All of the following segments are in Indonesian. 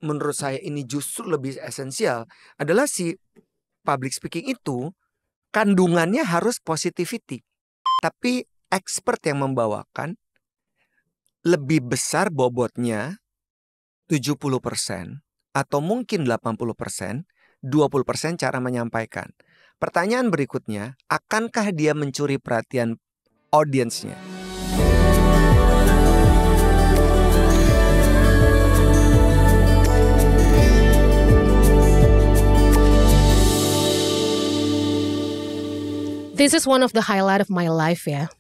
menurut saya ini justru lebih esensial adalah si public speaking itu kandungannya harus positivity. Tapi expert yang membawakan lebih besar bobotnya 70% atau mungkin 80%, 20% cara menyampaikan. Pertanyaan berikutnya, akankah dia mencuri perhatian audiensnya? This is one of the highlight of my life ya.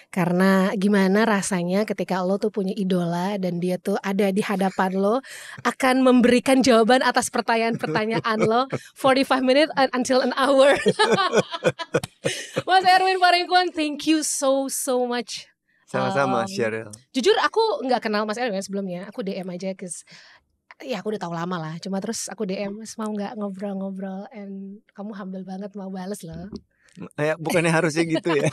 Karena gimana rasanya ketika lo tuh punya idola dan dia tuh ada di hadapan lo, akan memberikan jawaban atas pertanyaan-pertanyaan lo 45 minutes until an hour. Mas Erwin Paringkuan, thank you so much. Sama-sama, Cheryl. Jujur aku gak kenal Mas Erwin sebelumnya. Aku DM aja ya aku udah tahu lama lah. Cuma terus aku DM, Mas mau gak ngobrol-ngobrol. And kamu humble banget mau bales loh. Ya, bukannya harusnya gitu ya?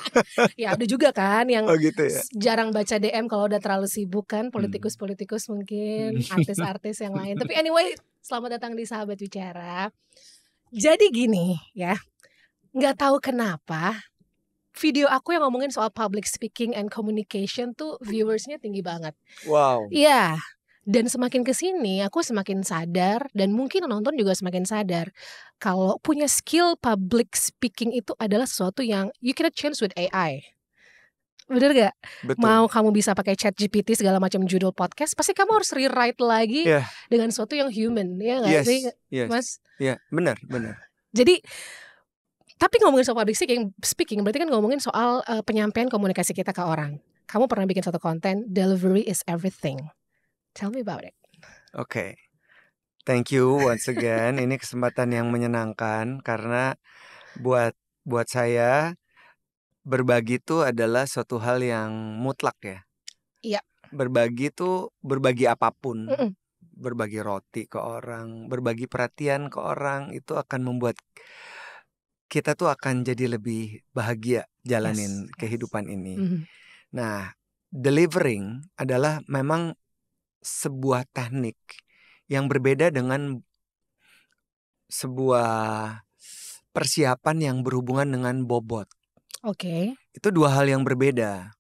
Ya ada juga kan yang gitu ya? jarang baca DM kalau udah terlalu sibuk kan, politikus-politikus mungkin, artis-artis yang lain. Tapi anyway, selamat datang di Sahabat Bicara. Jadi gini ya, nggak tahu kenapa video aku yang ngomongin soal public speaking and communication tuh viewersnya tinggi banget. Wow. Iya. Dan semakin kesini aku semakin sadar dan mungkin nonton juga semakin sadar kalau punya skill public speaking itu adalah sesuatu yang you cannot change with AI. Bener gak? Betul. Mau kamu bisa pakai ChatGPT segala macam judul podcast, pasti kamu harus rewrite lagi dengan sesuatu yang human, ya gak sih, Mas? Iya, benar. Jadi, tapi ngomongin soal public speaking berarti kan ngomongin soal penyampaian komunikasi kita ke orang. Kamu pernah bikin satu konten, delivery is everything. Tell me about it. Oke. Thank you once again. Ini kesempatan yang menyenangkan karena buat saya berbagi itu adalah suatu hal yang mutlak ya. Iya. Berbagi itu berbagi apapun. Berbagi roti ke orang, berbagi perhatian ke orang itu akan membuat kita tuh akan jadi lebih bahagia jalanin kehidupan ini. Nah, delivering adalah memang sebuah teknik yang berbeda dengan sebuah persiapan yang berhubungan dengan bobot. Oke. Itu dua hal yang berbeda.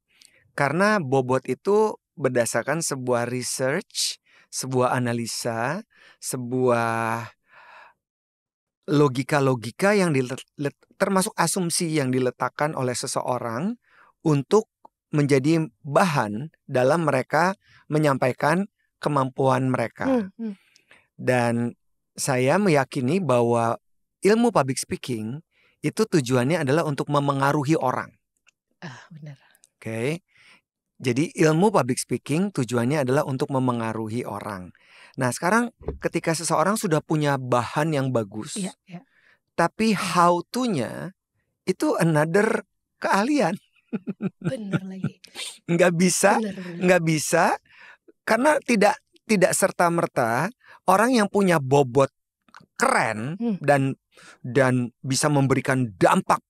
Karena bobot itu berdasarkan sebuah research, sebuah analisa, sebuah logika-logika yang termasuk asumsi yang diletakkan oleh seseorang untuk menjadi bahan dalam mereka menyampaikan kemampuan mereka. Dan saya meyakini bahwa ilmu public speaking itu tujuannya adalah untuk memengaruhi orang. Benar. Oke. Jadi ilmu public speaking tujuannya adalah untuk memengaruhi orang. Nah, sekarang ketika seseorang sudah punya bahan yang bagus, tapi how to-nya itu another keahlian. Bener lagi. Nggak bisa karena tidak serta-merta orang yang punya bobot keren dan bisa memberikan dampak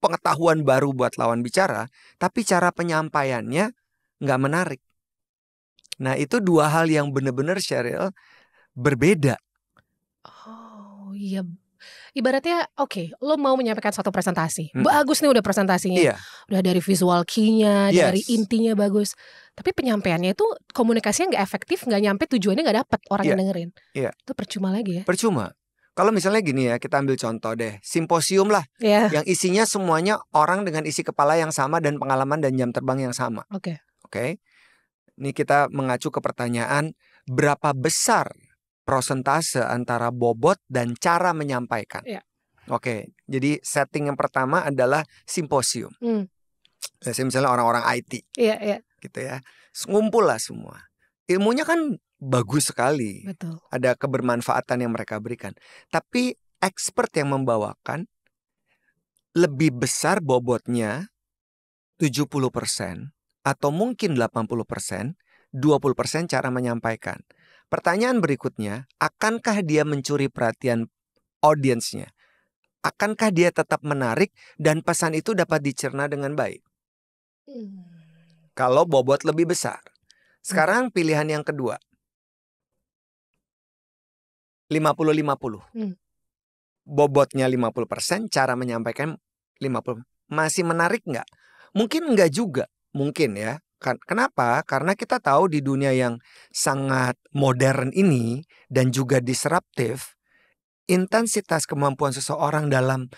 pengetahuan baru buat lawan bicara, tapi cara penyampaiannya nggak menarik. Nah, itu dua hal yang benar-benar Cheryl berbeda. Oh iya. Ibaratnya lo mau menyampaikan suatu presentasi, bagus nih udah presentasinya, udah dari visual key-nya, dari intinya bagus, tapi penyampaiannya itu komunikasinya nggak efektif, nggak nyampe, tujuannya nggak dapet orang yang dengerin, itu percuma lagi ya. Percuma. Kalau misalnya gini ya, kita ambil contoh deh, simposium lah, yang isinya semuanya orang dengan isi kepala yang sama dan pengalaman dan jam terbang yang sama. Oke. Ini kita mengacu ke pertanyaan, berapa besar prosentase antara bobot dan cara menyampaikan. Oke, jadi setting yang pertama adalah simposium. Misalnya orang-orang IT, gitu ya, ngumpul lah semua. Ilmunya kan bagus sekali. Betul. Ada kebermanfaatan yang mereka berikan. Tapi expert yang membawakan lebih besar bobotnya 70% atau mungkin 80%, 20% cara menyampaikan. Pertanyaan berikutnya, akankah dia mencuri perhatian audiensnya? Akankah dia tetap menarik dan pesan itu dapat dicerna dengan baik? Kalau bobot lebih besar. Sekarang pilihan yang kedua. 50-50. Bobotnya 50%, cara menyampaikan 50%. Masih menarik nggak? Mungkin nggak juga. Mungkin ya. Kenapa? Karena kita tahu di dunia yang sangat modern ini dan juga disruptif, intensitas kemampuan seseorang dalam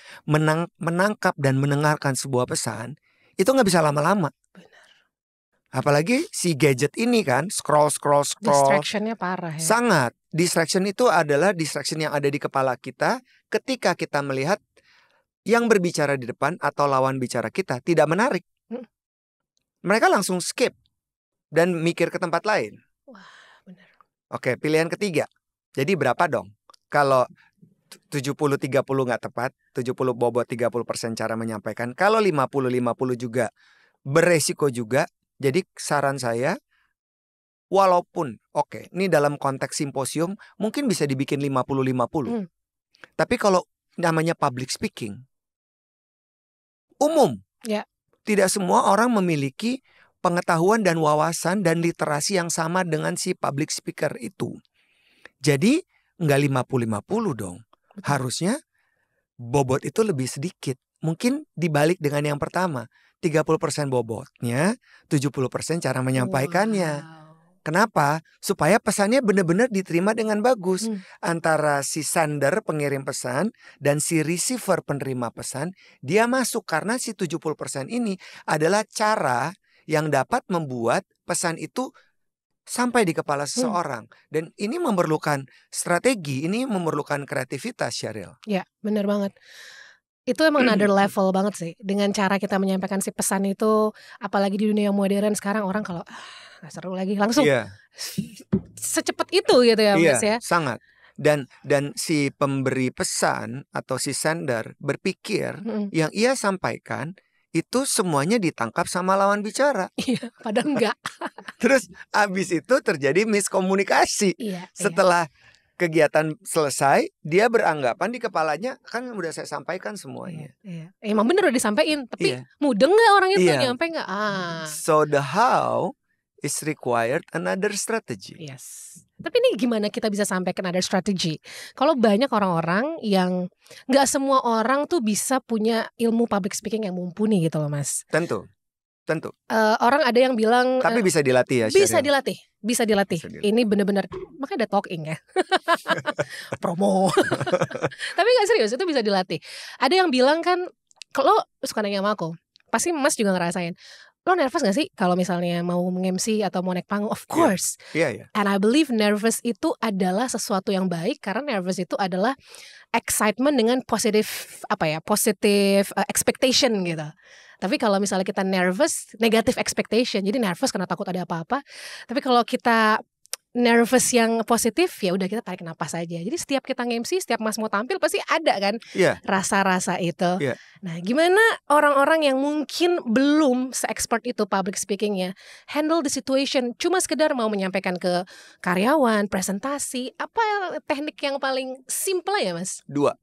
menangkap dan mendengarkan sebuah pesan itu nggak bisa lama-lama. Apalagi si gadget ini kan, scroll. Distractionnya parah ya. Sangat. Distraction itu adalah distraction yang ada di kepala kita ketika kita melihat yang berbicara di depan atau lawan bicara kita tidak menarik. Mereka langsung skip dan mikir ke tempat lain. Wah, benar. Oke, pilihan ketiga. Jadi berapa dong? Kalau 70-30 nggak tepat, 70 bobot 30% cara menyampaikan. Kalau 50-50 juga beresiko juga. Jadi saran saya, walaupun ini dalam konteks simposium mungkin bisa dibikin 50-50. Tapi kalau namanya public speaking, umum. Ya. Tidak semua orang memiliki pengetahuan dan wawasan dan literasi yang sama dengan si public speaker itu. Jadi nggak 50-50 dong. Betul. Harusnya bobot itu lebih sedikit. Mungkin dibalik dengan yang pertama. 30% bobotnya, 70% cara menyampaikannya. Wow. Kenapa? Supaya pesannya benar-benar diterima dengan bagus. Antara si sender pengirim pesan dan si receiver penerima pesan, dia masuk karena si 70% ini adalah cara yang dapat membuat pesan itu sampai di kepala seseorang. Dan ini memerlukan strategi, ini memerlukan kreativitas, Sheryl. Ya, benar banget. Itu emang another level banget sih. Dengan cara kita menyampaikan si pesan itu, apalagi di dunia modern sekarang orang kalau gak seru lagi langsung secepat itu gitu ya Mas ya. Sangat. Dan si pemberi pesan atau si sender berpikir yang ia sampaikan itu semuanya ditangkap sama lawan bicara. Iya, padahal enggak. Terus abis itu terjadi miskomunikasi. Setelah kegiatan selesai, dia beranggapan di kepalanya kan udah saya sampaikan semuanya. Emang bener udah disampaikan, tapi mudeng nggak orang itu nyampe nggak? So the how is required another strategy. Yes. Tapi ini gimana kita bisa sampaikan another strategy? Kalau banyak orang-orang yang nggak semua orang tuh bisa punya ilmu public speaking yang mumpuni gitu loh Mas. Tentu. Orang ada yang bilang tapi bisa dilatih ya. Bisa dilatih. Ini benar-benar makanya ada talking ya. Promo. Tapi nggak serius, itu bisa dilatih. Ada yang bilang kan, kalau suka nanya sama aku, pasti Mas juga ngerasain. Lo nervous gak sih kalau misalnya mau nge-MC atau mau naik panggung? Of course. Yeah. And I believe nervous itu adalah sesuatu yang baik, karena nervous itu adalah excitement dengan positive expectation gitu. Tapi kalau misalnya kita nervous, negative expectation, jadi nervous karena takut ada apa-apa. Tapi kalau kita nervous yang positif, ya udah kita tarik napas saja. Jadi setiap kita nge-MC, setiap Mas mau tampil pasti ada kan rasa-rasa itu. Nah, gimana orang-orang yang mungkin belum se-expert itu public speakingnya handle the situation, cuma sekedar mau menyampaikan ke karyawan, presentasi, apa teknik yang paling simple ya Mas? 2.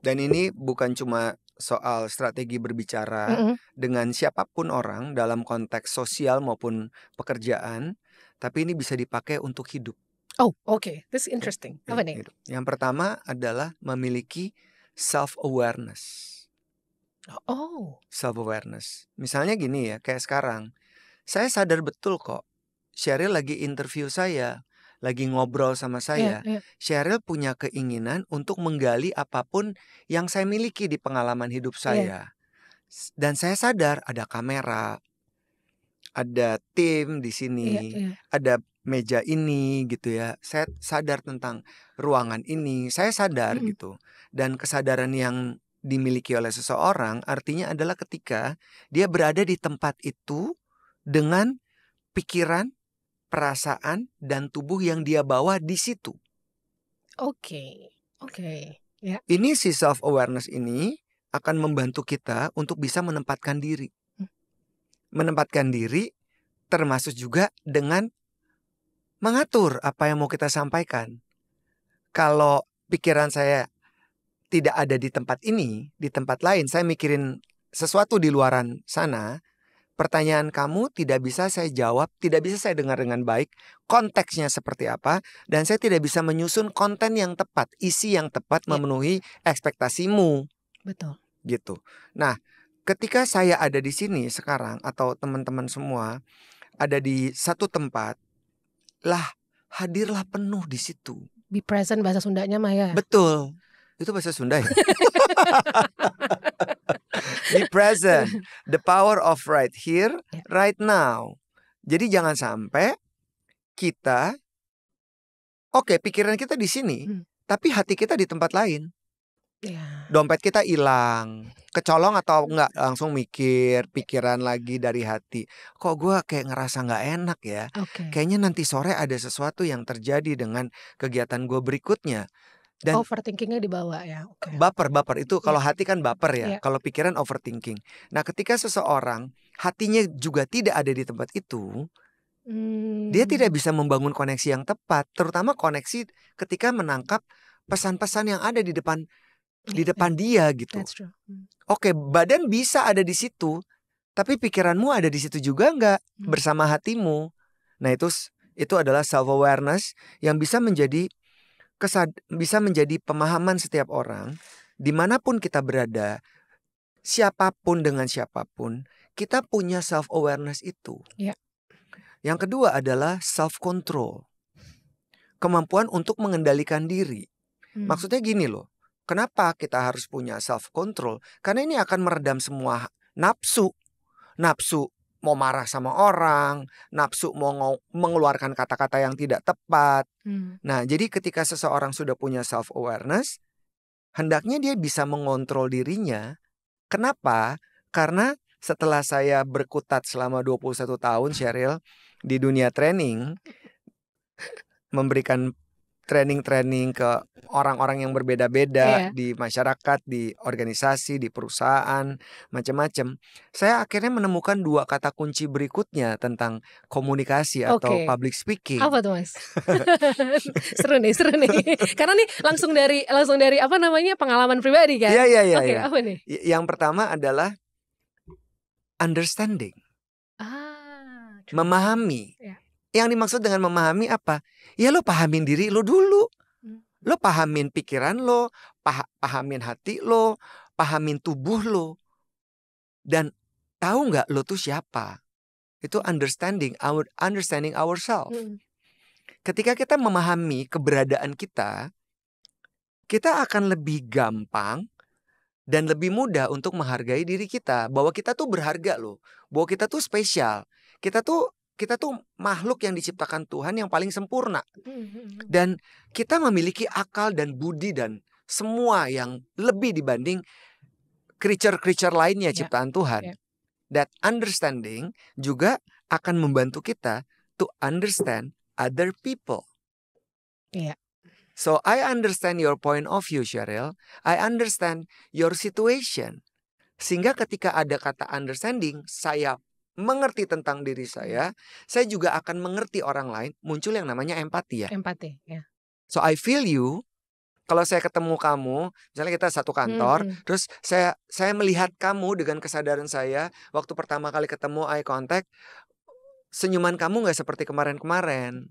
Dan ini bukan cuma soal strategi berbicara dengan siapapun orang dalam konteks sosial maupun pekerjaan, tapi ini bisa dipakai untuk hidup. Oh, okay. This is interesting. Apa nih? Yang pertama adalah memiliki self-awareness. Self-awareness. Misalnya gini ya, kayak sekarang. Saya sadar betul kok, Sheryl lagi interview saya, lagi ngobrol sama saya. Sheryl punya keinginan untuk menggali apapun yang saya miliki di pengalaman hidup saya. Dan saya sadar ada kamera, ada tim di sini, ada meja ini gitu ya. Saya sadar tentang ruangan ini, saya sadar gitu. Dan kesadaran yang dimiliki oleh seseorang artinya adalah ketika dia berada di tempat itu dengan pikiran, perasaan, dan tubuh yang dia bawa di situ. Oke. Ini si self-awareness ini akan membantu kita untuk bisa menempatkan diri. Menempatkan diri termasuk juga dengan mengatur apa yang mau kita sampaikan. Kalau pikiran saya tidak ada di tempat ini, di tempat lain, saya mikirin sesuatu di luaran sana, Pertanyaan kamu tidak bisa saya jawab, tidak bisa saya dengar dengan baik, konteksnya seperti apa, dan saya tidak bisa menyusun konten yang tepat, isi yang tepat memenuhi ekspektasimu. Betul. Gitu. Nah, ketika saya ada di sini sekarang atau teman-teman semua ada di satu tempat, hadirlah penuh di situ. Be present bahasa Sundanya mah ya. Betul. Itu bahasa Sunda ya? Be present. The power of right here, right now. Jadi jangan sampai kita, pikiran kita di sini, tapi hati kita di tempat lain. Dompet kita hilang, kecolong atau enggak, langsung mikir, pikiran lagi dari hati. Kok gue kayak ngerasa gak enak ya? Kayaknya nanti sore ada sesuatu yang terjadi dengan kegiatan gue berikutnya. Dan overthinkingnya dibawa ya. Baper itu kalau hati kan baper ya. Kalau pikiran overthinking. Nah, ketika seseorang hatinya juga tidak ada di tempat itu, dia tidak bisa membangun koneksi yang tepat. Terutama koneksi ketika menangkap pesan-pesan yang ada di depan dia gitu. Badan bisa ada di situ, tapi pikiranmu ada di situ juga enggak bersama hatimu. Nah, itu adalah self awareness yang bisa menjadi pemahaman setiap orang, dimanapun kita berada, siapapun dengan siapapun, kita punya self awareness itu. Yang kedua adalah self control, kemampuan untuk mengendalikan diri. Maksudnya gini loh, kenapa kita harus punya self control? Karena ini akan meredam semua nafsu mau marah sama orang, nafsu mau mengeluarkan kata-kata yang tidak tepat. Nah, jadi ketika seseorang sudah punya self-awareness, hendaknya dia bisa mengontrol dirinya. Kenapa? Karena setelah saya berkutat selama 21 tahun, Sheryl, di dunia training, memberikan training ke orang-orang yang berbeda-beda di masyarakat, di organisasi, di perusahaan, macam-macam. Saya akhirnya menemukan 2 kata kunci berikutnya tentang komunikasi atau public speaking. Apa tuh, Mas? seru nih. Karena nih langsung dari pengalaman pribadi kan? Iya. Apa nih? Yang pertama adalah understanding. Memahami. Yang dimaksud dengan memahami apa? Ya lo pahamin diri lo dulu. Lo pahamin pikiran lo, pahamin hati lo, pahamin tubuh lo. Dan tahu gak lo tuh siapa? Itu understanding ourselves. Ketika kita memahami keberadaan kita akan lebih gampang dan lebih mudah untuk menghargai diri kita. Bahwa kita tuh berharga loh. Bahwa kita tuh spesial. Kita tuh makhluk yang diciptakan Tuhan yang paling sempurna. Dan kita memiliki akal dan budi dan semua yang lebih dibanding creature-creature lainnya ciptaan Tuhan. That understanding juga akan membantu kita to understand other people. So I understand your point of view, Sheryl. I understand your situation. Sehingga ketika ada kata understanding, saya mengerti tentang diri saya juga akan mengerti orang lain. Muncul yang namanya empati ya. Empati, ya. So I feel you. Kalau saya ketemu kamu, misalnya kita satu kantor, terus saya melihat kamu dengan kesadaran saya, waktu pertama kali ketemu eye contact, senyuman kamu nggak seperti kemarin-kemarin.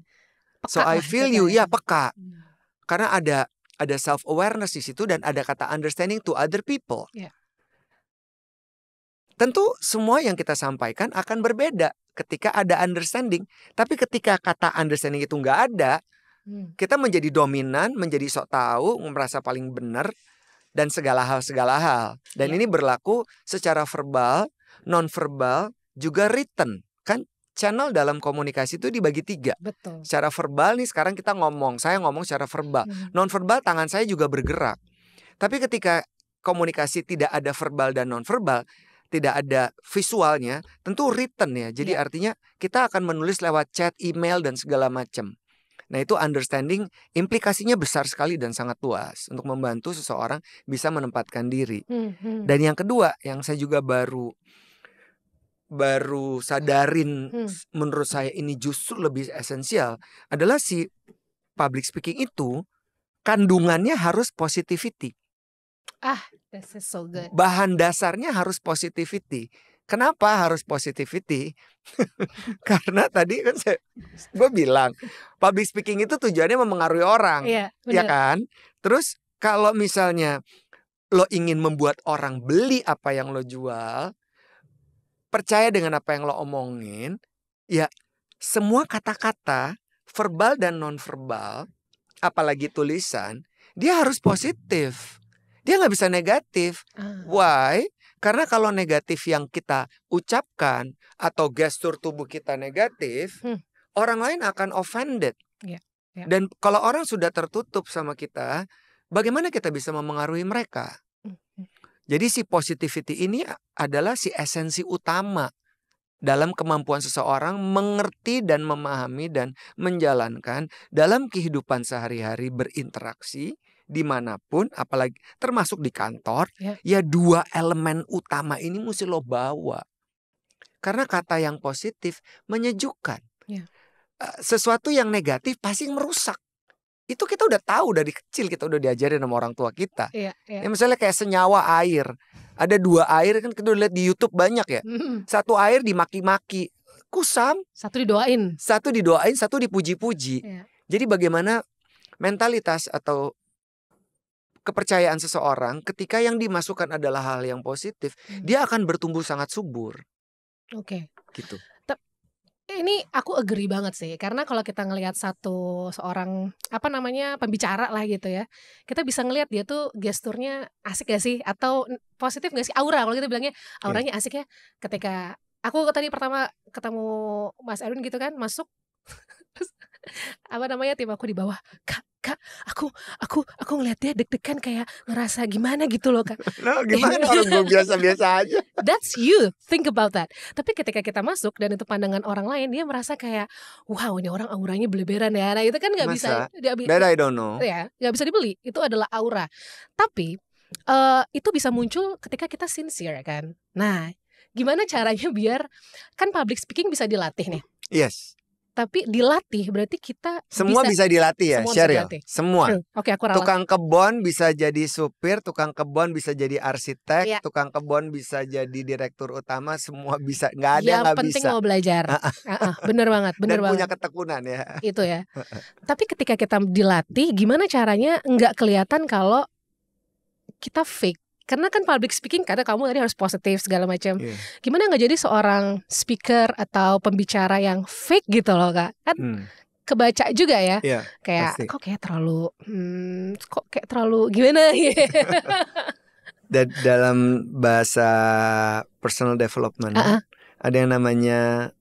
So I feel you, ya peka. Karena ada self awareness di situ dan ada kata understanding to other people. Tentu semua yang kita sampaikan akan berbeda ketika ada understanding. Tapi ketika kata understanding itu nggak ada, kita menjadi dominan, menjadi sok tahu, merasa paling benar, dan segala hal. Dan ini berlaku secara verbal, non-verbal, juga written. Kan channel dalam komunikasi itu dibagi 3. Betul. Secara verbal nih sekarang kita saya ngomong secara verbal. Non-verbal tangan saya juga bergerak. Tapi ketika komunikasi tidak ada verbal dan non-verbal, tidak ada visualnya, tentu written ya. Jadi artinya kita akan menulis lewat chat, email, dan segala macam. Nah, itu understanding implikasinya besar sekali dan sangat luas untuk membantu seseorang bisa menempatkan diri. Dan yang kedua, yang saya juga baru sadarin, menurut saya ini justru lebih esensial, adalah si public speaking itu kandungannya harus positivity. This is so good. Bahan dasarnya harus positivity. Kenapa harus positivity? Karena tadi kan gue bilang public speaking itu tujuannya memengaruhi orang, ya kan? Terus kalau misalnya lo ingin membuat orang beli apa yang lo jual, percaya dengan apa yang lo omongin, ya semua kata-kata verbal dan non-verbal, apalagi tulisan, dia harus positif. Dia nggak bisa negatif. Why? Karena kalau negatif yang kita ucapkan atau gestur tubuh kita negatif, orang lain akan offended. Dan kalau orang sudah tertutup sama kita, bagaimana kita bisa memengaruhi mereka? Jadi si positivity ini adalah si esensi utama dalam kemampuan seseorang mengerti dan memahami dan menjalankan dalam kehidupan sehari-hari berinteraksi dimanapun, apalagi termasuk di kantor, ya dua elemen utama ini mesti lo bawa. Karena kata yang positif menyejukkan. Sesuatu yang negatif pasti merusak. Itu kita udah tahu dari kecil, kita udah diajarin sama orang tua kita. Ya, misalnya kayak senyawa air. Ada 2 air kan kita udah lihat di YouTube banyak ya. Satu air dimaki-maki, kusam. Satu didoain, satu dipuji-puji. Jadi bagaimana mentalitas atau kepercayaan seseorang ketika yang dimasukkan adalah hal yang positif, dia akan bertumbuh sangat subur. Gitu. Ini aku agree banget sih, karena kalau kita ngelihat seorang pembicara lah gitu ya, kita bisa ngelihat dia tuh gesturnya asik gak sih, atau positif gak sih, aura, kalau kita bilangnya auranya asik ya. Ketika aku tadi pertama ketemu Mas Erwin gitu kan, masuk tim aku di bawah, Kak, aku ngeliat dia deg-degan kayak ngerasa gimana gitu loh Kak. No, gimana orang gue biasa-biasa aja. That's you, think about that. Tapi ketika kita masuk dan itu pandangan orang lain, dia merasa kayak, wow ini orang auranya beleberan ya. Nah itu kan gak bisa. That I don't know. Ya, gak bisa dibeli, itu adalah aura. Tapi itu bisa muncul ketika kita sincere kan. Nah gimana caranya biar, kan public speaking bisa dilatih nih. Yes. Tapi dilatih berarti kita semua bisa dilatih ya, Sheryl. Semua. Oke, aku ralat. Tukang kebon bisa jadi supir, tukang kebon bisa jadi arsitek, tukang kebon bisa jadi direktur utama, semua bisa. Nggak ada yang nggak bisa. Yang penting mau belajar. Bener banget, bener banget. Punya ketekunan ya. Itu ya. Tapi ketika kita dilatih, gimana caranya nggak kelihatan kalau kita fake? Karena kan public speaking kadang kamu tadi harus positif segala macam. Gimana nggak jadi seorang speaker atau pembicara yang fake gitu loh Kak? Kan kebaca juga ya. Kayak pasti. kok kayak terlalu gimana ya. Dalam bahasa personal development ada yang namanya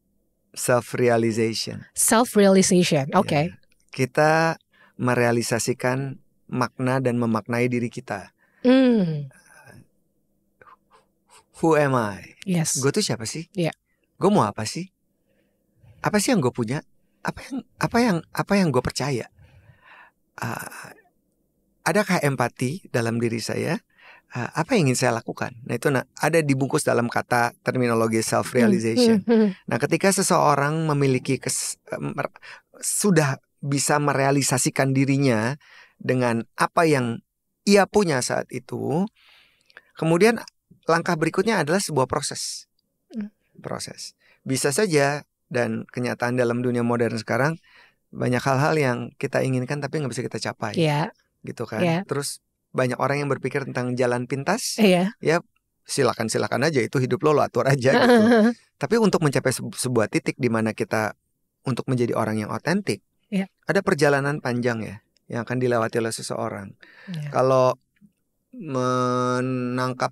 self-realization. Self-realization, oke. Kita merealisasikan makna dan memaknai diri kita. Who am I? Yes. Gue tuh siapa sih? Gue mau apa sih? Apa sih yang gue punya? Apa yang gue percaya? Adakah empati dalam diri saya? Apa yang ingin saya lakukan? Nah itu ada dibungkus dalam kata terminologi self-realization. Nah ketika seseorang memiliki sudah bisa merealisasikan dirinya dengan apa yang ia punya saat itu, kemudian langkah berikutnya adalah sebuah proses. Bisa saja, dan kenyataan dalam dunia modern sekarang banyak hal-hal yang kita inginkan tapi nggak bisa kita capai. Gitu kan. Terus banyak orang yang berpikir tentang jalan pintas. Ya silakan aja, itu hidup lo atur aja gitu. Tapi untuk mencapai sebuah titik di mana kita untuk menjadi orang yang otentik, ada perjalanan panjang ya yang akan dilewati oleh seseorang. Kalau menangkap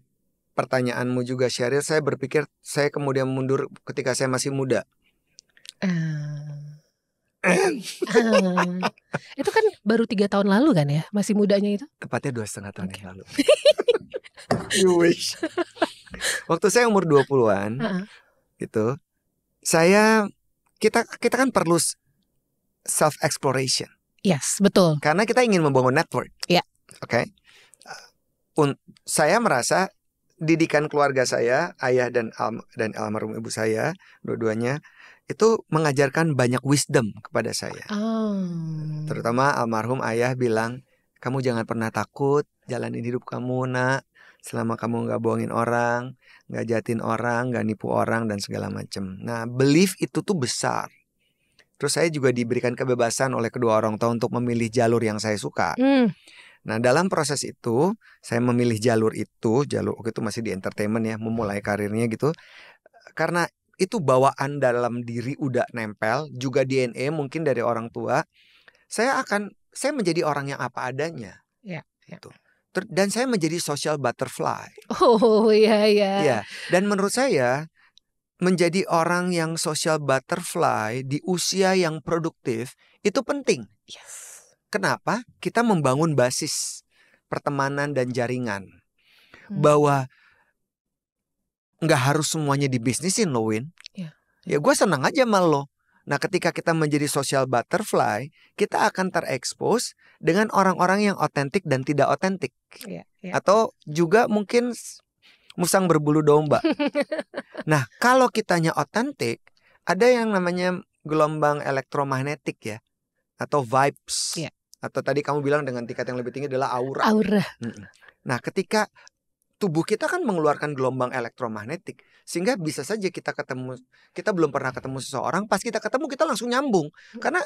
pertanyaanmu juga Sheryl, saya berpikir saya kemudian mundur ketika saya masih muda. Itu kan baru 3 tahun lalu kan ya, masih mudanya itu? Tepatnya 2,5 tahun yang lalu. You wish. Waktu saya umur 20-an, gitu, kita kan perlu self exploration. Yes, betul. Karena kita ingin membangun network. Oke. Saya merasa didikan keluarga saya, ayah dan almarhum ibu saya, dua-duanya itu mengajarkan banyak wisdom kepada saya. Terutama almarhum ayah bilang, kamu jangan pernah takut, jalanin hidup kamu nak. selama kamu nggak bohongin orang, nggak jahatin orang, nggak nipu orang dan segala macam. Nah, belief itu tuh besar. Terus saya juga diberikan kebebasan oleh kedua orang tua untuk memilih jalur yang saya suka. Nah, dalam proses itu saya memilih jalur waktu itu masih di entertainment ya, memulai karirnya gitu. Karena itu bawaan dalam diri udah nempel, juga DNA mungkin dari orang tua. Saya menjadi orang yang apa adanya. Gitu. Dan saya menjadi social butterfly. Oh iya. Ya, dan menurut saya menjadi orang yang social butterfly di usia yang produktif itu penting. Yes. Kenapa? Kita membangun basis pertemanan dan jaringan. Bahwa nggak harus semuanya dibisnisin lo, Win. Ya gue senang aja sama lo. Nah, ketika kita menjadi social butterfly, kita akan terekspos dengan orang-orang yang otentik dan tidak otentik. Atau juga mungkin musang berbulu domba. Nah, kalau kitanya otentik, ada yang namanya gelombang elektromagnetik ya, atau vibes. Atau tadi kamu bilang dengan tingkat yang lebih tinggi adalah aura. Nah, ketika tubuh kita kan mengeluarkan gelombang elektromagnetik, sehingga bisa saja kita belum pernah ketemu seseorang, pas kita ketemu kita langsung nyambung, karena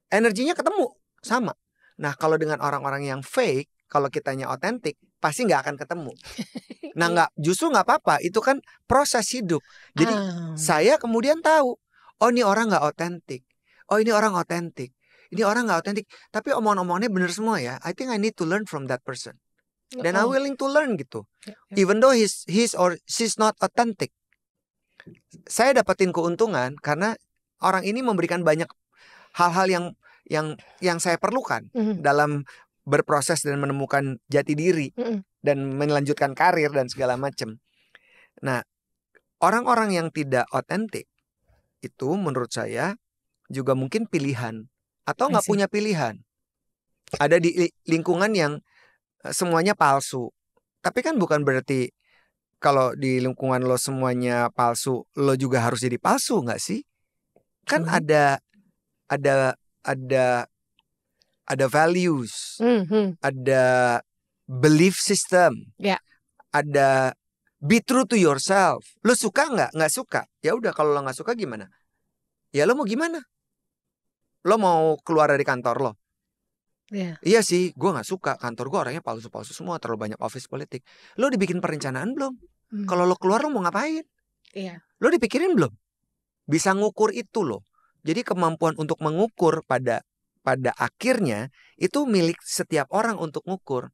energinya ketemu sama. Nah, kalau dengan orang-orang yang fake, kalau kitanya otentik, pasti nggak akan ketemu. Nah, justru nggak apa-apa, itu kan proses hidup. Jadi saya kemudian tahu, oh ini orang nggak otentik, oh ini orang otentik, ini orang nggak otentik, tapi omongan-omongannya bener semua ya. I think I need to learn from that person. Dan I'm willing to learn gitu. Even though he's or she's not authentic. Saya dapetin keuntungan karena orang ini memberikan banyak hal-hal yang saya perlukan dalam berproses dan menemukan jati diri dan melanjutkan karir dan segala macam. Nah, orang-orang yang tidak otentik itu menurut saya juga mungkin pilihan atau nggak punya pilihan. Ada di lingkungan yang semuanya palsu. Tapi kan bukan berarti kalau di lingkungan lo semuanya palsu, lo juga harus jadi palsu, nggak sih? Kan ada values, ada belief system, ada be true to yourself. Lo suka nggak? Nggak suka. Ya udah, kalau lo nggak suka gimana? Ya lo mau gimana? Lo mau keluar dari kantor lo? Iya sih, gue gak suka. Kantor gue orangnya palsu-palsu semua, terlalu banyak office politik. Lo dibikin perencanaan belum? Kalau lo keluar lo mau ngapain? Lo dipikirin belum? Bisa ngukur itu lo. Jadi kemampuan untuk mengukur pada akhirnya itu milik setiap orang untuk ngukur.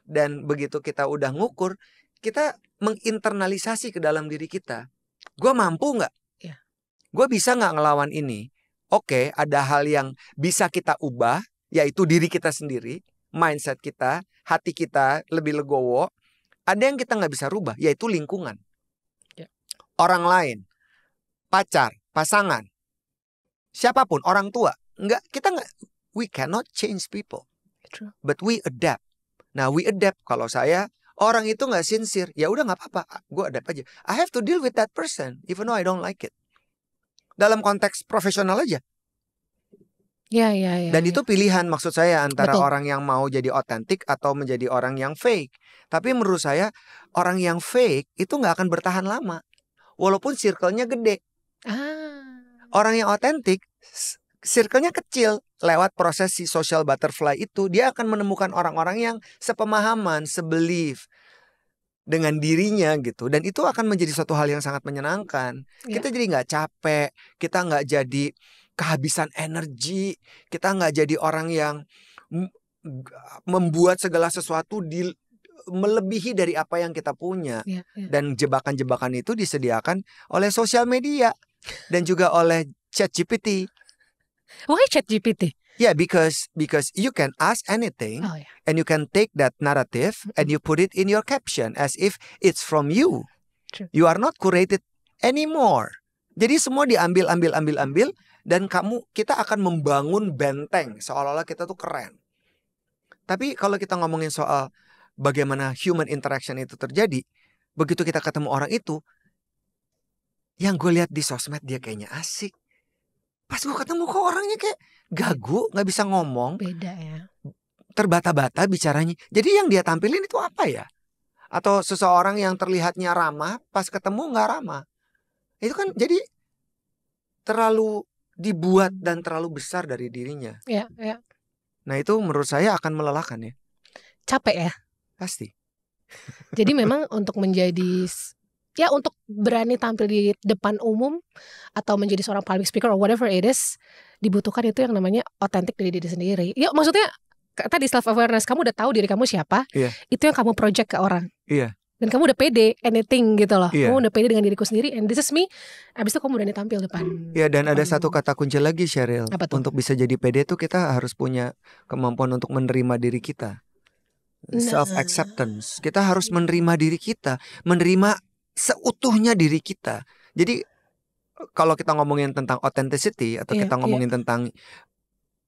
Dan begitu kita udah ngukur, kita menginternalisasi ke dalam diri kita. Gue mampu gak? Gue bisa gak ngelawan ini? Oke, ada hal yang bisa kita ubah, yaitu diri kita sendiri, mindset kita, hati kita lebih legowo. Ada yang kita nggak bisa rubah, yaitu lingkungan. Orang lain, pacar, pasangan, siapapun, orang tua. We cannot change people. But we adapt. Nah, we adapt. Kalau saya, orang itu nggak sincere, ya udah nggak apa-apa, gue adapt aja. I have to deal with that person, even though I don't like it. Dalam konteks profesional aja. Dan itu pilihan, maksud saya, antara orang yang mau jadi otentik atau menjadi orang yang fake. Tapi menurut saya orang yang fake itu gak akan bertahan lama, walaupun circle-nya gede. Orang yang otentik circle-nya kecil. Lewat proses si social butterfly itu, dia akan menemukan orang-orang yang sepemahaman, sebelief dengan dirinya gitu. Dan itu akan menjadi suatu hal yang sangat menyenangkan. Kita jadi gak capek, kita gak jadi kehabisan energi, kita nggak jadi orang yang membuat segala sesuatu melebihi dari apa yang kita punya. Dan jebakan-jebakan itu disediakan oleh sosial media dan juga oleh ChatGPT. Why ChatGPT? Yeah, because you can ask anything and you can take that narrative and you put it in your caption as if it's from you. True. You are not curated anymore. Jadi semua diambil dan kita akan membangun benteng seolah-olah kita tuh keren. Tapi kalau kita ngomongin soal bagaimana human interaction itu terjadi, begitu kita ketemu orang itu, yang gue lihat di sosmed dia kayaknya asik. Pas gue ketemu kok orangnya kayak gagu, gak bisa ngomong. Beda ya. Terbata-bata bicaranya. Jadi yang dia tampilin itu apa ya? Atau seseorang yang terlihatnya ramah, pas ketemu nggak ramah. Itu kan jadi terlalu dibuat dan terlalu besar dari dirinya. Iya, iya. Nah itu menurut saya akan melelahkan ya. Capek ya? Pasti. Jadi memang untuk menjadi, ya untuk berani tampil di depan umum atau menjadi seorang public speaker or whatever it is, dibutuhkan itu yang namanya otentik dari diri sendiri. Ya maksudnya tadi self awareness, kamu udah tahu diri kamu siapa, itu yang kamu project ke orang. Dan kamu udah pede anything gitu loh. Kamu udah pede dengan diriku sendiri, and this is me. Abis itu kamu berani tampil depan. Iya, dan ada satu kata kunci lagi, Sheryl. Untuk bisa jadi pede tuh kita harus punya kemampuan untuk menerima diri kita. Self acceptance. Kita harus menerima diri kita, menerima seutuhnya diri kita. Jadi kalau kita ngomongin tentang authenticity atau kita ngomongin tentang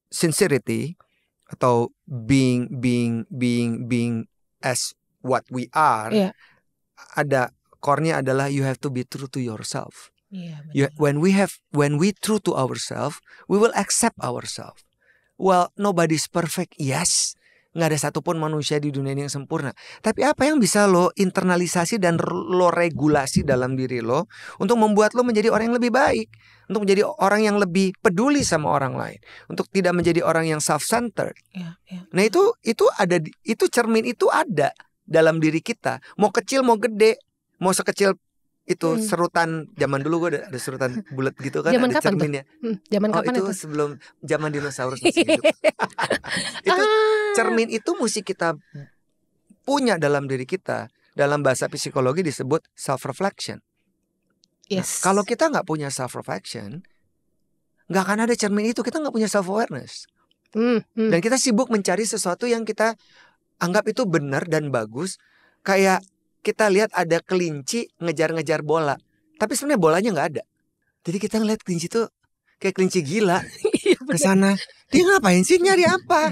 sincerity atau being as what we are, ada core-nya adalah you have to be true to yourself. When we true to ourselves, we will accept ourselves. Well, nobody's perfect, yes. Nggak ada satupun manusia di dunia ini yang sempurna. Tapi apa yang bisa lo internalisasi dan lo regulasi dalam diri lo untuk membuat lo menjadi orang yang lebih baik, untuk menjadi orang yang lebih peduli sama orang lain, untuk tidak menjadi orang yang self-centered. Nah itu ada, itu cermin itu ada dalam diri kita. Mau kecil mau gede, mau sekecil itu serutan, zaman dulu gue ada serutan bulat gitu kan, zaman ada kapan cerminnya. Zaman kapan itu sebelum zaman dinosaurus masih hidup. Itu cermin itu mesti kita punya dalam diri kita. Dalam bahasa psikologi disebut self reflection. Nah, kalau kita nggak punya self reflection, nggak akan ada cermin itu. Kita nggak punya self awareness. Dan kita sibuk mencari sesuatu yang kita anggap itu benar dan bagus. Kayak kita lihat ada kelinci ngejar-ngejar bola, tapi sebenarnya bolanya nggak ada. Jadi kita ngeliat kelinci tuh kayak kelinci gila ke sana. Dia ngapain sih, nyari apa?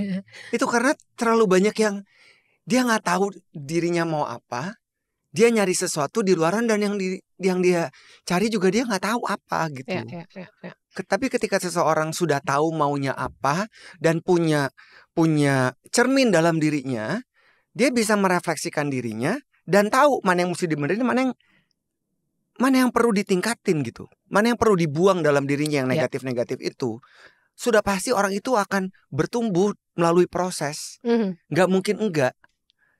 Itu karena terlalu banyak yang dia nggak tahu dirinya mau apa. Dia nyari sesuatu di luaran dan yang dia cari juga dia nggak tahu apa gitu. Tapi ketika seseorang sudah tahu maunya apa dan punya cermin dalam dirinya, dia bisa merefleksikan dirinya dan tahu mana yang mesti dibenerin, mana yang perlu ditingkatin gitu. Mana yang perlu dibuang dalam dirinya yang negatif-negatif itu. Sudah pasti orang itu akan bertumbuh melalui proses. Nggak mungkin enggak.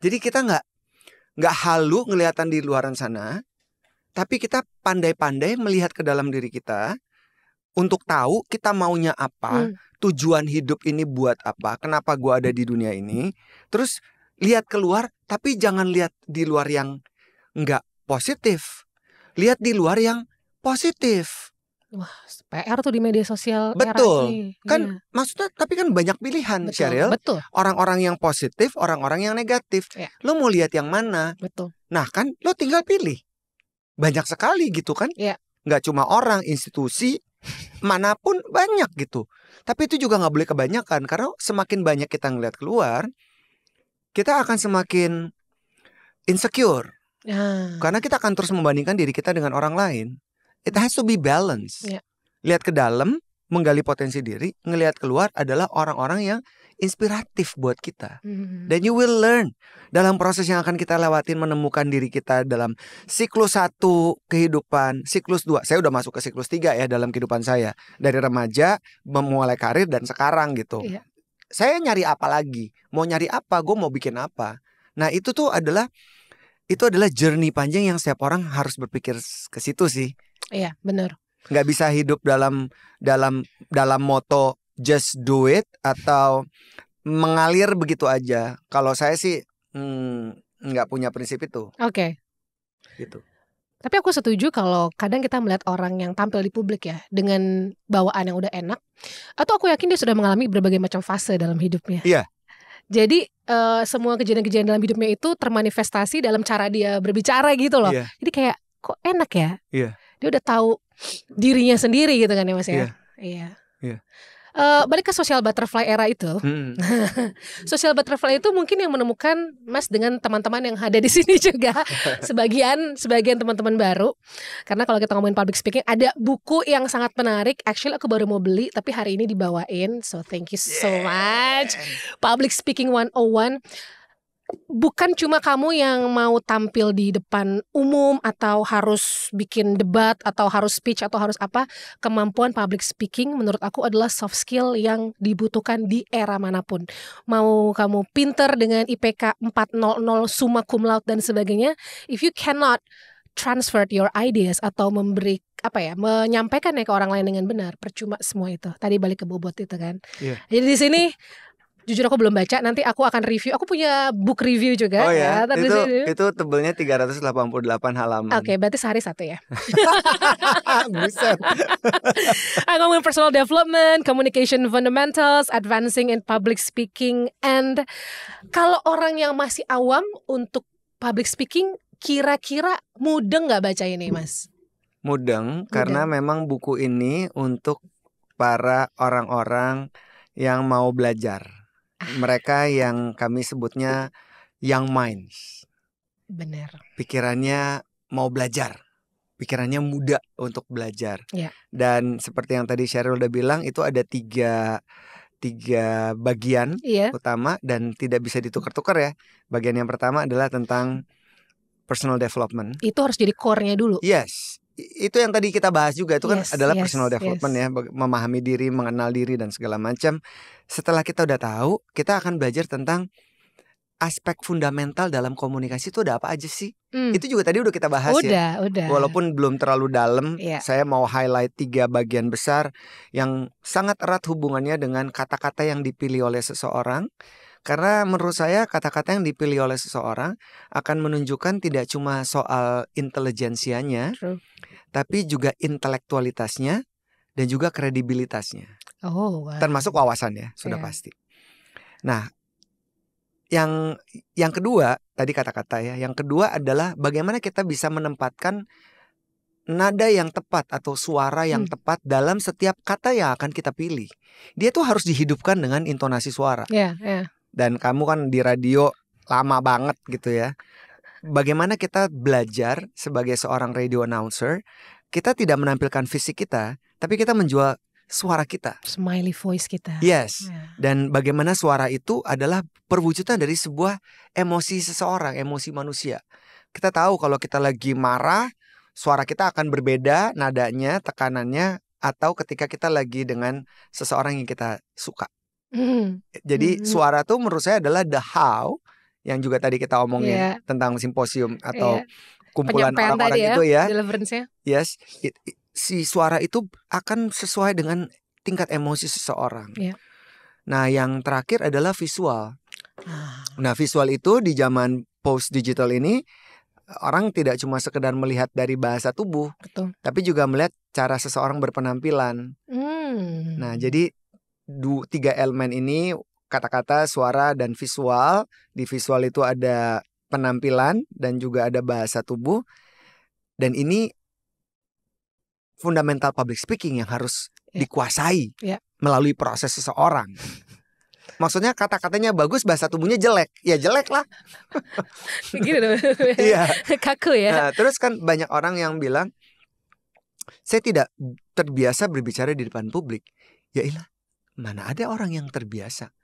Jadi kita nggak halu ngeliatan di luaran sana, tapi kita pandai-pandai melihat ke dalam diri kita untuk tahu kita maunya apa, tujuan hidup ini buat apa, kenapa gua ada di dunia ini. Terus lihat keluar, tapi jangan lihat di luar yang nggak positif. Lihat di luar yang positif. Wah, PR tuh di media sosial. Betul. Kan maksudnya, tapi kan banyak pilihan, Sheryl. Betul. Orang-orang yang positif, orang-orang yang negatif. Lo mau lihat yang mana? Betul. Nah kan, lo tinggal pilih. Banyak sekali gitu kan. Nggak cuma orang, institusi, manapun banyak gitu. Tapi itu juga nggak boleh kebanyakan, karena semakin banyak kita ngeliat keluar, kita akan semakin insecure. Karena kita akan terus membandingkan diri kita dengan orang lain. It has to be balance. Lihat ke dalam, menggali potensi diri. Ngelihat keluar adalah orang-orang yang inspiratif buat kita. Dan you will learn. Dalam proses yang akan kita lewatin, menemukan diri kita dalam siklus 1 kehidupan, siklus 2. Saya udah masuk ke siklus 3 ya dalam kehidupan saya. Dari remaja, memulai karir, dan sekarang gitu. Saya nyari apa lagi? Mau nyari apa? Gue mau bikin apa? Nah itu adalah journey panjang yang setiap orang harus berpikir ke situ sih. Iya, benar. Nggak bisa hidup dalam moto just do it atau mengalir begitu aja. Kalau saya sih nggak punya prinsip itu. Oke. Gitu. Tapi aku setuju kalau kadang kita melihat orang yang tampil di publik ya dengan bawaan yang udah enak, atau aku yakin dia sudah mengalami berbagai macam fase dalam hidupnya. Iya. Jadi semua kejadian-kejadian dalam hidupnya itu termanifestasi dalam cara dia berbicara gitu loh. Jadi kayak kok enak ya. Dia udah tahu dirinya sendiri gitu kan ya Mas ya. Iya. Balik ke social butterfly era itu. Social butterfly itu mungkin yang menemukan Mas dengan teman-teman yang ada di sini juga. Sebagian teman-teman baru. Karena kalau kita ngomongin public speaking, ada buku yang sangat menarik. Actually aku baru mau beli, tapi hari ini dibawain. So thank you so much. Public Speaking 101. bukan cuma kamu yang mau tampil di depan umum atau harus bikin debat atau harus speech atau harus apa. Kemampuan public speaking menurut aku adalah soft skill yang dibutuhkan di era manapun. Mau kamu pinter dengan IPK 400, summa cum laude dan sebagainya, if you cannot transfer your ideas atau menyampaikan ke orang lain dengan benar, percuma semua itu. Tadi balik ke bobot itu kan. Jadi di sini jujur aku belum baca, nanti aku akan review. Aku punya book review juga. Oh ya, itu tebelnya 388 halaman. Oke, berarti sehari satu ya. Buset. Aku ngomongin personal development, communication fundamentals, advancing in public speaking. And kalau orang yang masih awam untuk public speaking, kira-kira mudeng gak baca ini, Mas? Mudeng, karena memang buku ini untuk para orang-orang yang mau belajar. Mereka yang kami sebutnya young minds. Benar. Pikirannya mau belajar. Pikirannya muda untuk belajar. Dan seperti yang tadi Cheryl udah bilang, itu ada tiga bagian utama dan tidak bisa ditukar-tukar ya. Bagian yang pertama adalah tentang personal development. Itu harus jadi core-nya dulu. Yes. Itu yang tadi kita bahas juga, itu kan adalah personal development ya, memahami diri, mengenal diri dan segala macam. Setelah kita udah tahu, kita akan belajar tentang aspek fundamental dalam komunikasi itu ada apa aja sih. Itu juga tadi udah kita bahas udah. Walaupun belum terlalu dalam, saya mau highlight 3 bagian besar yang sangat erat hubungannya dengan kata-kata yang dipilih oleh seseorang. Karena menurut saya kata-kata yang dipilih oleh seseorang akan menunjukkan tidak cuma soal intelijensianya, tapi juga intelektualitasnya dan juga kredibilitasnya. Termasuk wawasannya, sudah pasti. Nah, yang kedua tadi kata-kata ya. Yang kedua adalah bagaimana kita bisa menempatkan nada yang tepat atau suara yang tepat dalam setiap kata yang akan kita pilih. Dia tuh harus dihidupkan dengan intonasi suara. Dan kamu kan di radio lama banget gitu ya. Bagaimana kita belajar sebagai seorang radio announcer, kita tidak menampilkan fisik kita, tapi kita menjual suara kita. Smiley voice kita. Yes. Dan bagaimana suara itu adalah perwujudan dari sebuah emosi seseorang, emosi manusia. Kita tahu kalau kita lagi marah, suara kita akan berbeda nadanya, tekanannya, atau ketika kita lagi dengan seseorang yang kita suka. Jadi suara tuh menurut saya adalah the how, yang juga tadi kita omongin tentang simposium atau kumpulan orang-orang itu ya. Yes, si suara itu akan sesuai dengan tingkat emosi seseorang. Nah, yang terakhir adalah visual. Nah, visual itu di zaman post digital ini orang tidak cuma sekedar melihat dari bahasa tubuh, tapi juga melihat cara seseorang berpenampilan. Nah, jadi 3 elemen ini, kata-kata, suara, dan visual. Di visual itu ada penampilan dan juga ada bahasa tubuh. Dan ini fundamental public speaking yang harus dikuasai melalui proses seseorang. Maksudnya kata-katanya bagus, bahasa tubuhnya jelek, ya jelek lah. Gitu dong. Kaku ya. Nah, terus kan banyak orang yang bilang, saya tidak terbiasa berbicara di depan publik. Ya ilah, mana ada orang yang terbiasa?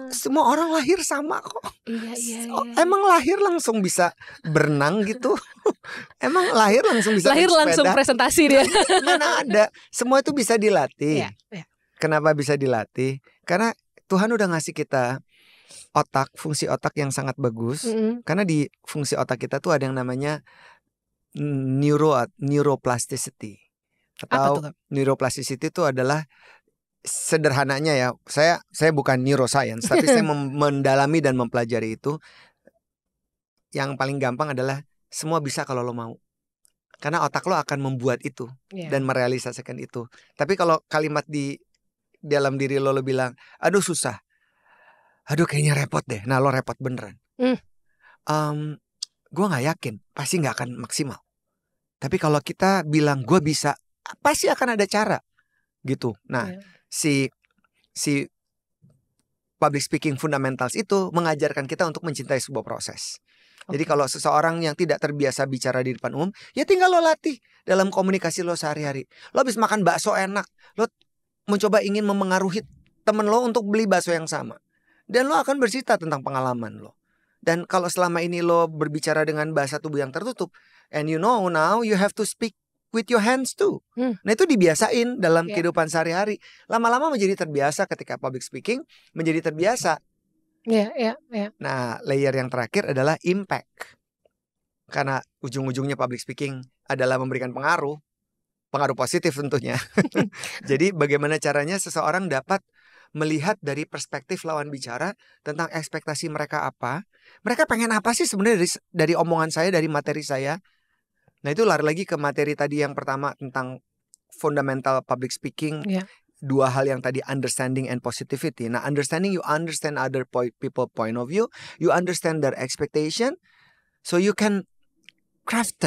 Semua orang lahir sama kok. Emang lahir langsung bisa berenang gitu? Emang lahir langsung bisa lahir langsung presentasi dia? Mana ada? Semua itu bisa dilatih. Kenapa bisa dilatih? Karena Tuhan udah ngasih kita otak, fungsi otak yang sangat bagus. Karena di fungsi otak kita tuh ada yang namanya neuroplasticity. Atau neuroplasticity itu adalah, sederhananya ya, saya bukan neuroscience, tapi saya mendalami dan mempelajari itu. Yang paling gampang adalah semua bisa kalau lo mau. Karena otak lo akan membuat itu dan merealisasikan itu. Tapi kalau kalimat di dalam diri lo bilang, aduh susah, aduh kayaknya repot deh. Nah, lo repot beneran. Gue gak yakin, pasti gak akan maksimal. Tapi kalau kita bilang gue bisa, pasti akan ada cara gitu. Nah, si public speaking fundamentals itu mengajarkan kita untuk mencintai sebuah proses. Jadi kalau seseorang yang tidak terbiasa bicara di depan umum, ya tinggal lo latih dalam komunikasi lo sehari-hari. Lo habis makan bakso enak, lo mencoba ingin memengaruhi temen lo untuk beli bakso yang sama. Dan lo akan bercerita tentang pengalaman lo. Dan kalau selama ini lo berbicara dengan bahasa tubuh yang tertutup, and you know now you have to speak with your hands too. Nah itu dibiasain dalam kehidupan sehari-hari. Lama-lama menjadi terbiasa ketika public speaking, menjadi terbiasa. Nah layer yang terakhir adalah impact. Karena ujung-ujungnya public speaking adalah memberikan pengaruh positif tentunya. Jadi bagaimana caranya seseorang dapat melihat dari perspektif lawan bicara tentang ekspektasi mereka apa. Mereka pengen apa sih sebenarnya dari omongan saya, dari materi saya. Nah itu lari lagi ke materi tadi yang pertama tentang fundamental public speaking. Dua hal yang tadi, understanding and positivity. Nah understanding, you understand other people point of view. You understand their expectation. So you can craft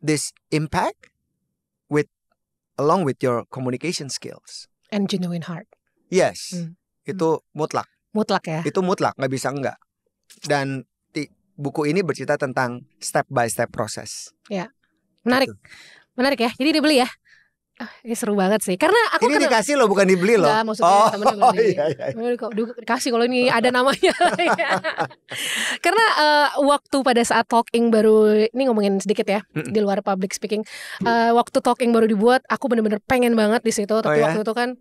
this impact along with your communication skills. And genuine heart. Yes, itu mutlak. Mutlak ya? Itu mutlak, gak bisa enggak. Dan buku ini bercerita tentang step by step proses. Ya, menarik. Gitu. Menarik ya, jadi dibeli ya. Ini seru banget sih. Karena aku ini dikasih loh, bukan dibeli loh. Enggak, maksudnya temennya beli. Iya. Dikasih kalau ini ada namanya. Karena waktu pada saat talking baru, ini ngomongin sedikit ya, di luar public speaking. Waktu talking baru dibuat, aku bener-bener pengen banget di situ. Tapi waktu itu kan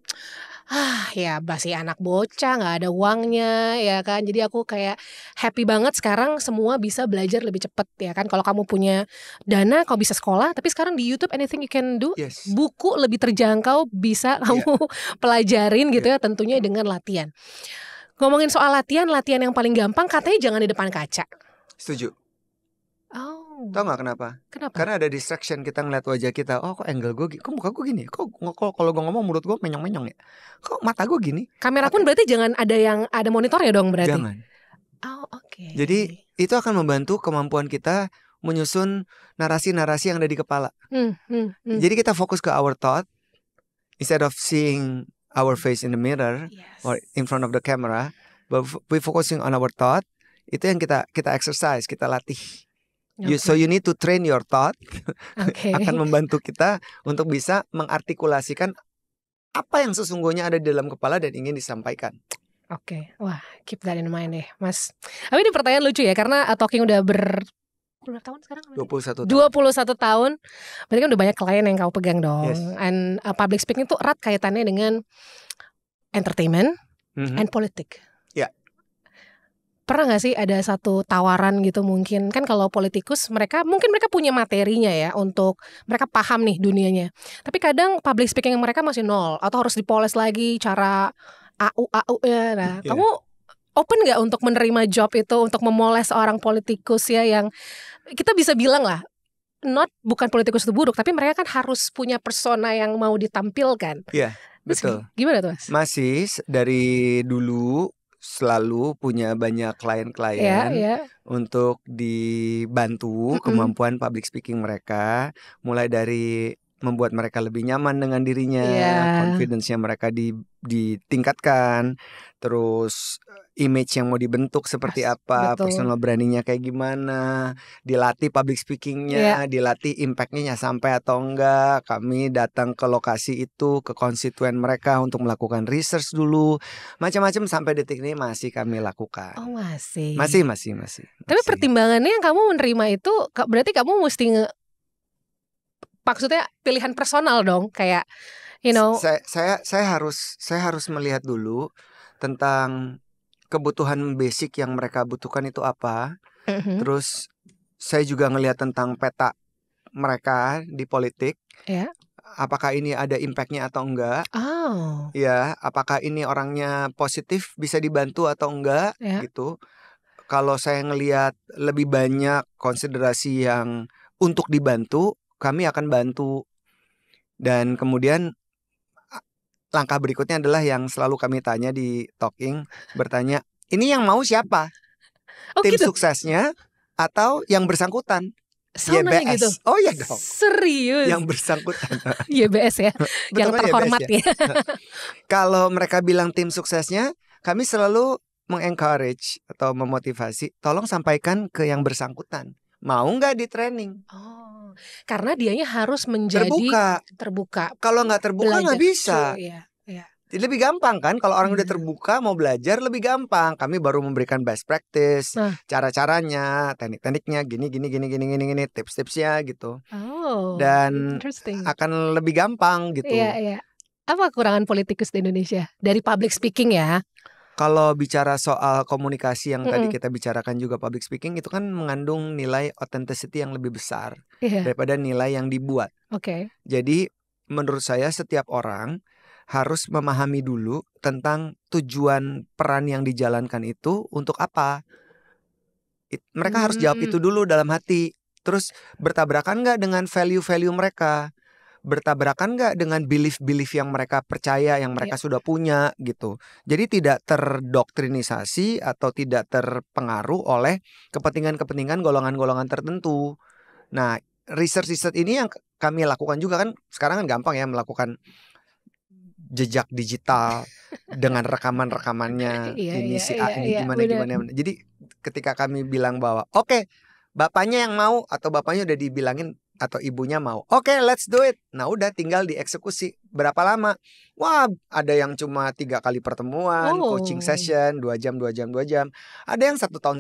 ya masih anak bocah, gak ada uangnya ya kan. Jadi aku kayak happy banget sekarang semua bisa belajar lebih cepet ya kan. Kalau kamu punya dana, kau bisa sekolah. Tapi sekarang di YouTube anything you can do. Buku lebih terjangkau, bisa kamu pelajarin gitu ya. Tentunya dengan latihan. Ngomongin soal latihan yang paling gampang katanya jangan di depan kaca. Setuju. Tahu gak kenapa? Karena ada distraction, kita ngeliat wajah kita. Oh kok angle gue, kok muka gue gini? Kok kalau gue ngomong mulut gue menyong-menyong ya? Kok mata gue gini? Kamera pun berarti jangan ada monitor ya dong berarti? Jangan. Jadi itu akan membantu kemampuan kita menyusun narasi-narasi yang ada di kepala. Jadi kita fokus ke our thought instead of seeing our face in the mirror or in front of the camera, but we focusing on our thought. Itu yang kita exercise, kita latih. So you need to train your thought. Akan membantu kita untuk bisa mengartikulasikan apa yang sesungguhnya ada di dalam kepala dan ingin disampaikan. Wah, keep that in mind deh, Mas. Tapi ini pertanyaan lucu ya, karena talking udah berapa tahun sekarang? 21 tahun. Berarti kan udah banyak klien yang kau pegang dong. And public speaking itu erat kaitannya dengan entertainment and politik. Pernah gak sih ada satu tawaran gitu mungkin, kan kalau politikus mereka punya materinya ya untuk mereka paham nih dunianya. Tapi kadang public speaking mereka masih nol atau harus dipoles lagi cara AU ya. Nah, kamu open gak untuk menerima job itu untuk memoles seorang politikus ya, yang kita bisa bilang lah bukan politikus itu buruk, tapi mereka kan harus punya persona yang mau ditampilkan. Iya, betul. Gimana tuh Mas? Masih dari dulu selalu punya banyak klien-klien untuk dibantu kemampuan public speaking mereka, mulai dari membuat mereka lebih nyaman dengan dirinya, confidence-nya mereka ditingkatkan, terus image yang mau dibentuk seperti apa, personal branding-nya kayak gimana, dilatih public speaking-nya, dilatih impact-nya sampai atau enggak. Kami datang ke lokasi itu, ke konstituen mereka untuk melakukan research dulu, macam-macam sampai detik ini masih kami lakukan. Oh masih. Masih. Tapi pertimbangannya yang kamu menerima itu berarti kamu mesti maksudnya pilihan personal dong, kayak saya harus melihat dulu tentang kebutuhan basic yang mereka butuhkan itu apa. Terus saya juga ngelihat tentang peta mereka di politik. Apakah ini ada impact-nya atau enggak? Ya, apakah ini orangnya positif, bisa dibantu atau enggak gitu. Kalau saya ngelihat lebih banyak konsiderasi yang untuk dibantu, kami akan bantu. Dan kemudian langkah berikutnya adalah yang selalu kami tanya di talking, bertanya, ini yang mau siapa? Tim suksesnya atau yang bersangkutan? YBS. Gitu? Oh iya dong. Serius? Yang bersangkutan. YBS ya, yang terhormat ya. Kalau mereka bilang tim suksesnya, kami selalu mengencourage atau memotivasi, tolong sampaikan ke yang bersangkutan. Mau nggak di training? Karena dianya harus menjadi terbuka. Kalau nggak terbuka nggak bisa. Lebih gampang kan kalau orang udah terbuka mau belajar, lebih gampang. Kami baru memberikan best practice, cara-caranya, teknik-tekniknya, gini, tips-tipsnya gitu. Dan akan lebih gampang gitu. Iya. Apa kekurangan politikus di Indonesia dari public speaking ya? Kalau bicara soal komunikasi yang tadi kita bicarakan juga, public speaking itu kan mengandung nilai authenticity yang lebih besar daripada nilai yang dibuat. Jadi menurut saya setiap orang harus memahami dulu tentang tujuan peran yang dijalankan itu untuk apa. Mereka harus jawab itu dulu dalam hati. Terus bertabrakan gak dengan value-value mereka? Bertabrakan gak dengan belief-belief yang mereka percaya, yang mereka sudah punya gitu. Jadi tidak terdoktrinisasi atau tidak terpengaruh oleh kepentingan-kepentingan golongan-golongan tertentu. Nah, research ini yang kami lakukan juga kan. Sekarang kan gampang ya melakukan jejak digital dengan rekaman-rekamannya. Ini si A ini gimana. Jadi ketika kami bilang bahwa oke, bapaknya yang mau atau bapaknya udah dibilangin atau ibunya mau, oke, let's do it. Nah udah tinggal dieksekusi. Berapa lama? Wah, ada yang cuma 3 kali pertemuan, coaching session 2 jam. Ada yang 1,5 tahun.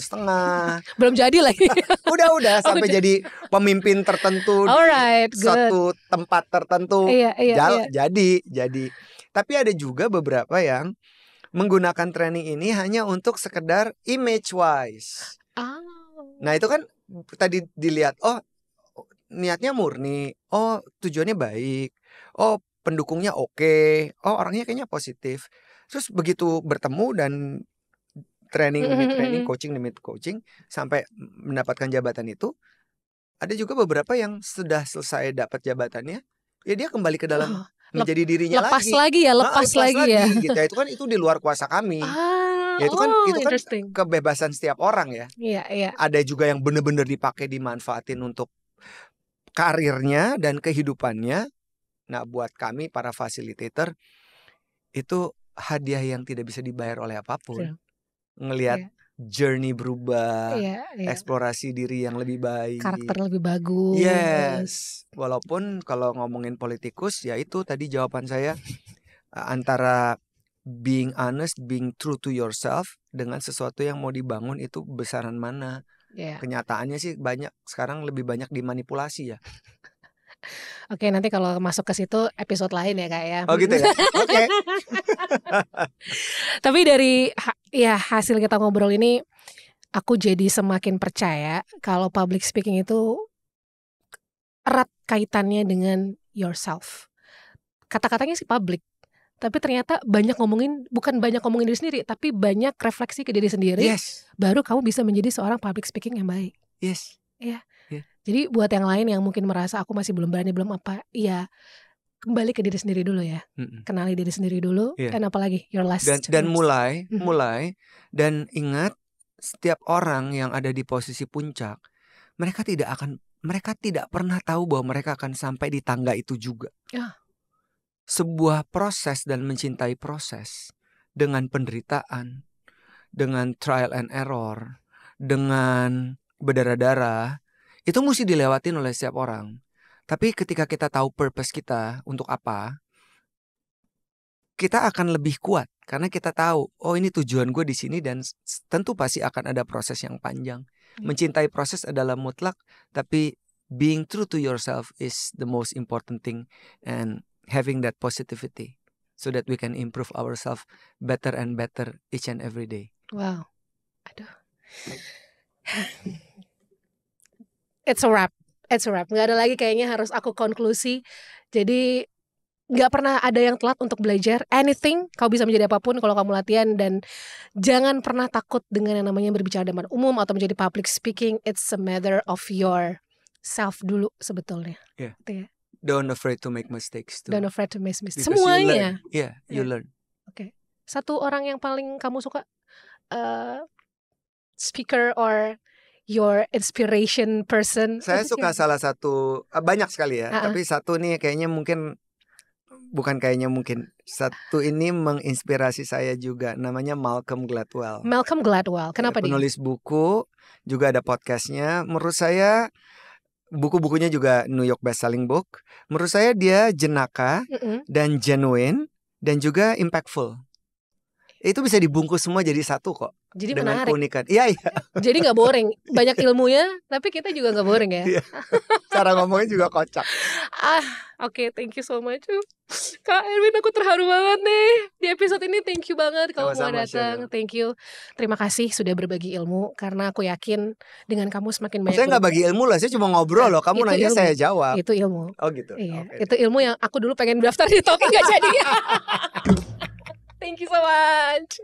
Belum jadi lagi. Udah sampai jadi pemimpin tertentu di satu tempat tertentu. Jadi. Tapi ada juga beberapa yang menggunakan training ini hanya untuk sekedar image wise. Nah itu kan tadi dilihat, niatnya murni, tujuannya baik, pendukungnya oke, orangnya kayaknya positif. Terus begitu bertemu dan training coaching demi coaching sampai mendapatkan jabatan itu, ada juga beberapa yang sudah selesai dapat jabatannya, ya dia kembali ke dalam menjadi dirinya lepas lagi ya. Gitu. Itu di luar kuasa kami. Ya itu kan kebebasan setiap orang ya. Iya. Ada juga yang benar-benar dipakai dimanfaatin untuk karirnya dan kehidupannya. Nah buat kami para facilitator itu hadiah yang tidak bisa dibayar oleh apapun. Ngelihat journey berubah, eksplorasi diri yang lebih baik, karakter lebih bagus. Yes. Walaupun kalau ngomongin politikus, ya itu tadi jawaban saya, antara being honest, being true to yourself dengan sesuatu yang mau dibangun itu besaran mana. Kenyataannya sih sekarang lebih banyak dimanipulasi ya. Oke, nanti kalau masuk ke situ episode lain ya Kak ya. Oh gitu ya. Oke. Tapi dari hasil kita ngobrol ini, aku jadi semakin percaya kalau public speaking itu erat kaitannya dengan yourself. Kata-katanya sih public, tapi ternyata bukan banyak ngomongin diri sendiri, tapi banyak refleksi ke diri sendiri. Yes. Baru kamu bisa menjadi seorang public speaking yang baik. Yes. Iya. Jadi buat yang lain yang mungkin merasa aku masih belum berani, belum apa, ya kembali ke diri sendiri dulu ya. Kenali diri sendiri dulu. Dan apalagi your last. Dan mulai dan ingat, setiap orang yang ada di posisi puncak, mereka tidak pernah tahu bahwa mereka akan sampai di tangga itu juga. Sebuah proses dan mencintai proses dengan penderitaan, dengan trial and error, dengan berdarah-darah, itu mesti dilewatin oleh setiap orang. Tapi ketika kita tahu purpose kita untuk apa, kita akan lebih kuat karena kita tahu, ini tujuan gue di sini, dan tentu pasti akan ada proses yang panjang. Mencintai proses adalah mutlak, tapi being true to yourself is the most important thing, and having that positivity so that we can improve ourselves better and better each and every day. Wow. Aduh. It's a wrap. Gak ada lagi kayaknya harus aku konklusi. Jadi gak pernah ada yang telat untuk belajar. Anything, kau bisa menjadi apapun kalau kamu latihan. Dan jangan pernah takut dengan yang namanya berbicara depan umum atau menjadi public speaking. It's a matter of your self dulu sebetulnya. Yeah. Don't afraid to make mistakes too. Don't afraid to make mistakes. Semuanya. You learn. Oke. Satu orang yang paling kamu suka speaker or your inspiration person? Saya suka salah satu, banyak sekali ya. Tapi satu nih satu ini menginspirasi saya juga. Namanya Malcolm Gladwell. Kenapa dia? Penulis buku, juga ada podcastnya. Menurut saya buku-bukunya juga New York Best Selling Book. Menurut saya dia jenaka dan genuine dan juga impactful. Itu bisa dibungkus semua jadi satu kok. Jadi dengan menarik. keunikan. Iya. Jadi nggak boring. Banyak ilmunya, tapi kita juga nggak boring ya. Cara ngomongnya juga kocak. Oke, thank you so much. Kak Erwin, aku terharu banget nih di episode ini. Thank you banget kalau mau datang. Thank you. Terima kasih sudah berbagi ilmu, karena aku yakin dengan kamu semakin banyak. Saya nggak bagi ilmu lah, saya cuma ngobrol loh. Kamu nanya ilmu. Saya jawab. Itu ilmu. Oh gitu. Iya. Okay. Itu ilmu yang aku dulu pengen daftar di Talking nggak jadi. Thank you so much.